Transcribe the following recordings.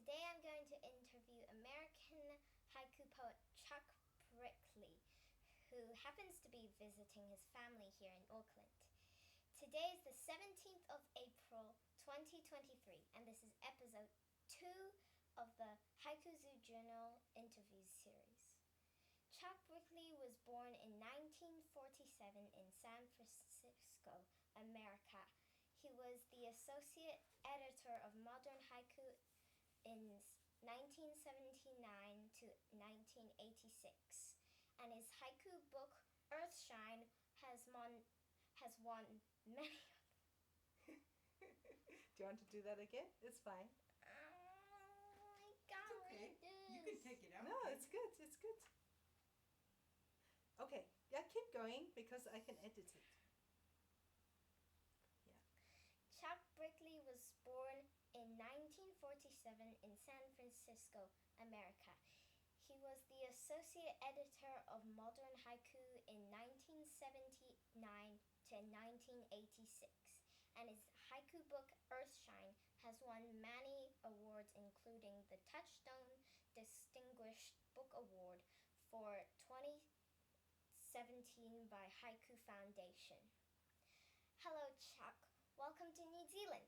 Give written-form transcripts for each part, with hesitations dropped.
Today I'm going to interview American haiku poet Chuck Brickley, who happens to be visiting his family here in Auckland. Today is the 17th of April 2023, and this is episode 2 of the Haiku Zoo Journal interview series. Chuck Brickley was born in 1947 in San Francisco, America. He was the associate editor of Modern Haiku in 1979 to 1986, and his haiku book Earthshine has won many. Do you want to do that again? It's fine. I can't okay. read this. You can take it out. No, it's good. It's good. Okay, yeah, keep going because I can edit it. Chuck Brickley was born in 1947 in San Francisco, America. He was the associate editor of Modern Haiku in 1979 to 1986, and his haiku book Earthshine has won many awards, including the Touchstone Distinguished Book Award for 2017 by Haiku Foundation. Hello, Chuck. Welcome to New Zealand.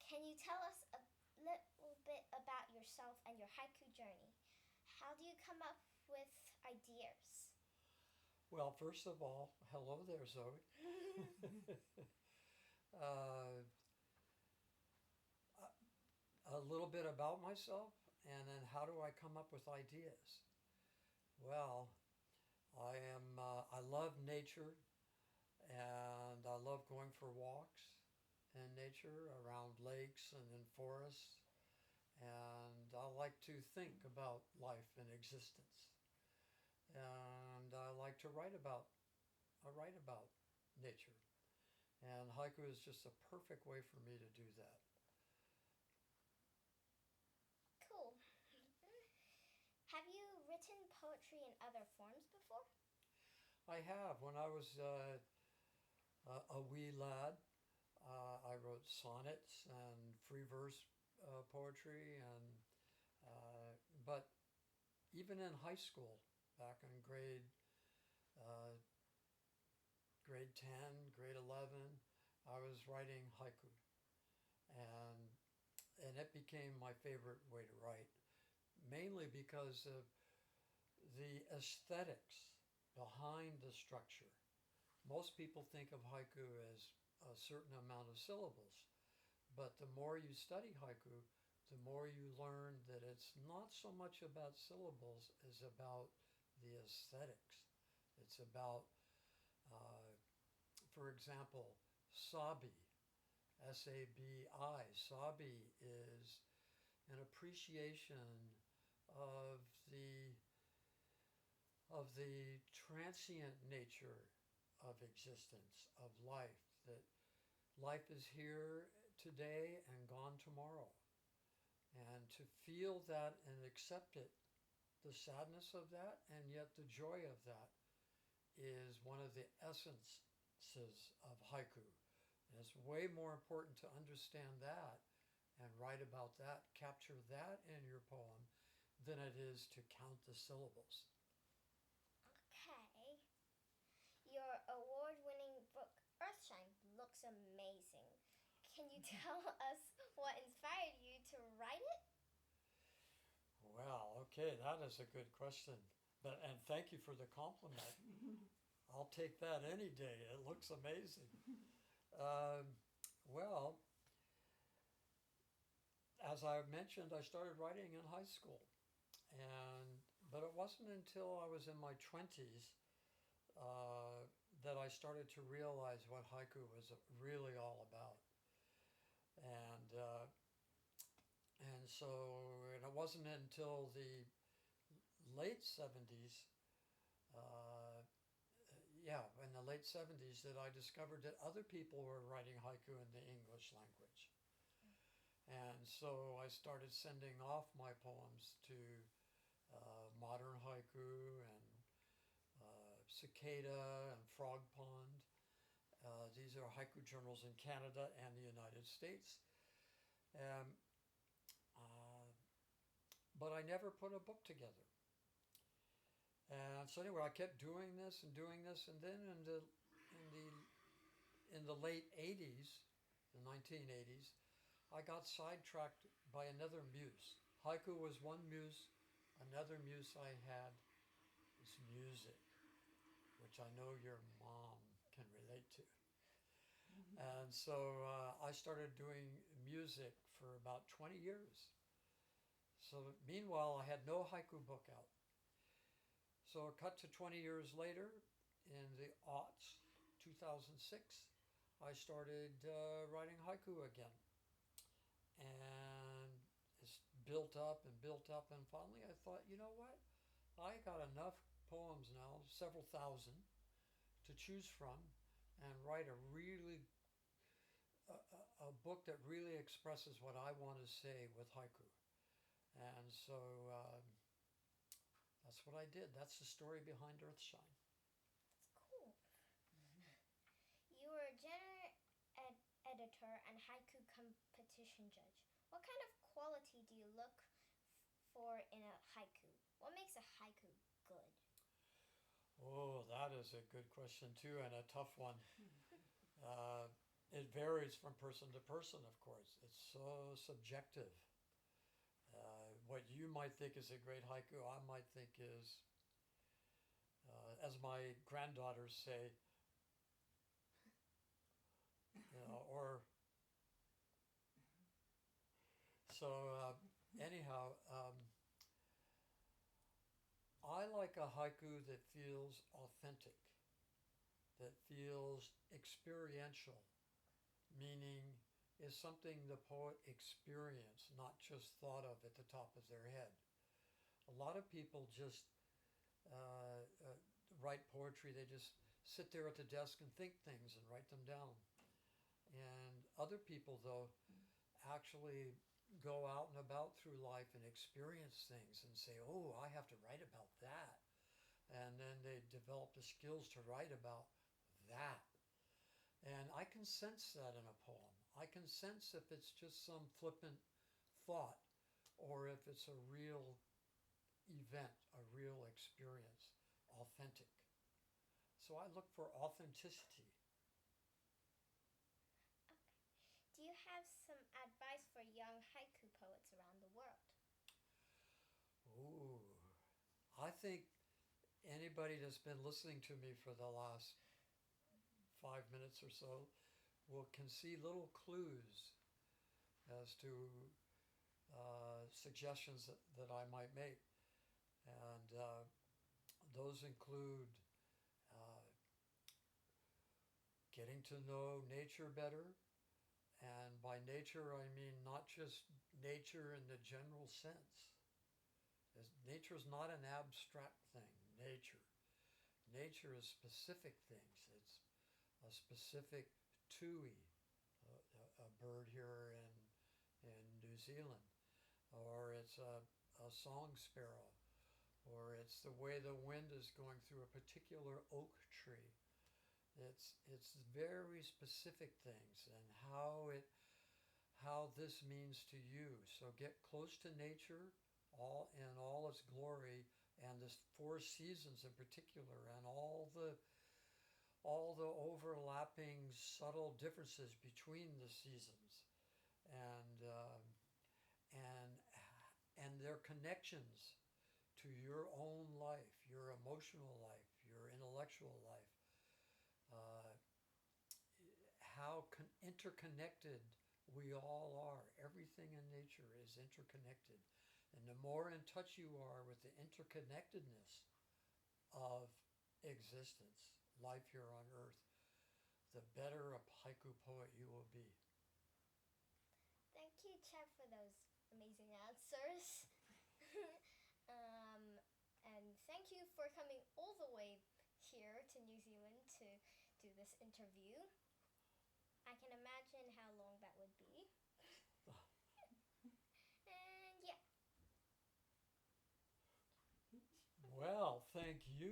Can you tell us a little bit about yourself and your haiku journey? How do you come up with ideas? Well, first of all, hello there, Zoe. A little bit about myself, and then how do I come up with ideas? Well, I love nature, and I love going for walks in nature around lakes and in forests, and I like to think about life and existence, and I like to write about nature, and haiku is just a perfect way for me to do that. Cool. Have you written poetry in other forms before? I have. When I was a wee lad, I wrote sonnets and free verse poetry, and but even in high school, back in grade 10, grade 11, I was writing haiku, and it became my favorite way to write, mainly because of the aesthetics behind the structure. Most people think of haiku as a certain amount of syllables, but the more you study haiku, the more you learn that it's not so much about syllables as about the aesthetics. It's about, for example, sabi, S-A-B-I. Sabi is an appreciation of the transient nature of existence, of life, that life is here today and gone tomorrow. And to feel that and accept it, the sadness of that and yet the joy of that, is one of the essences of haiku. And it's way more important to understand that and write about that, capture that in your poem, than it is to count the syllables. Okay. Your award-winning book, Earthshine, looks amazing. Can you tell us what inspired you to write it? Well, okay, that is a good question. And thank you for the compliment. I'll take that any day. It looks amazing. Well, as I mentioned, I started writing in high school. But it wasn't until I was in my 20s that I started to realize what haiku was really all about. And it wasn't until the late 70s, in the late 70s, that I discovered that other people were writing haiku in the English language. And so I started sending off my poems to Modern Haiku and Cicada and Frog Pond. These are haiku journals in Canada and the United States. but I never put a book together. And so anyway, I kept doing this, and then in the late '80s, the 1980s, I got sidetracked by another muse. Haiku was one muse. Another muse I had was music, which I know your mom can relate to. And so I started doing music for about 20 years. So meanwhile, I had no haiku book out. So cut to 20 years later, in the aughts, 2006, I started writing haiku again. And it's built up, and finally I thought, you know what? I got enough poems now, several thousand, to choose from and write a book that really expresses what I want to say with haiku. And so that's what I did. That's the story behind Earthshine. That's cool. You were a editor and haiku competition judge. What kind of quality do you look for in a haiku? What makes a haiku good? Oh, that is a good question too, and a tough one. It varies from person to person, of course. It's so subjective. What you might think is a great haiku, I might think is, as my granddaughters say, or so. Anyhow, I like a haiku that feels authentic, that feels experiential, meaning is something the poet experienced, not just thought of at the top of their head. A lot of people just write poetry, they just sit there at the desk and think things and write them down. And other people, though, actually go out and about through life and experience things and say, oh, I have to write about that. And then they develop the skills to write about that. And I can sense that in a poem. I can sense if it's just some flippant thought or if it's a real event, a real experience, authentic. So I look for authenticity. Okay. Do you have some advice for young haiku poets around the world? Ooh, I think anybody that's been listening to me for the last 5 minutes or so can see little clues as to suggestions that I might make. And those include getting to know nature better. And by nature, I mean not just nature in the general sense. Nature is not an abstract thing, nature. Nature is specific things. It's a specific tui, a bird here in New Zealand, or it's a song sparrow, or it's the way the wind is going through a particular oak tree. It's very specific things and how this means to you. So get close to nature, all in all its glory, and the 4 seasons in particular, and all the overlapping subtle differences between the seasons, and their connections to your own life, your emotional life, your intellectual life. How interconnected we all are. Everything in nature is interconnected. And the more in touch you are with the interconnectedness of existence, life here on Earth, the better a haiku poet you will be. Thank you, Chad, for those amazing answers. And thank you for coming all the way here to New Zealand to do this interview. I can imagine how long that would be. And yeah. Well, thank you.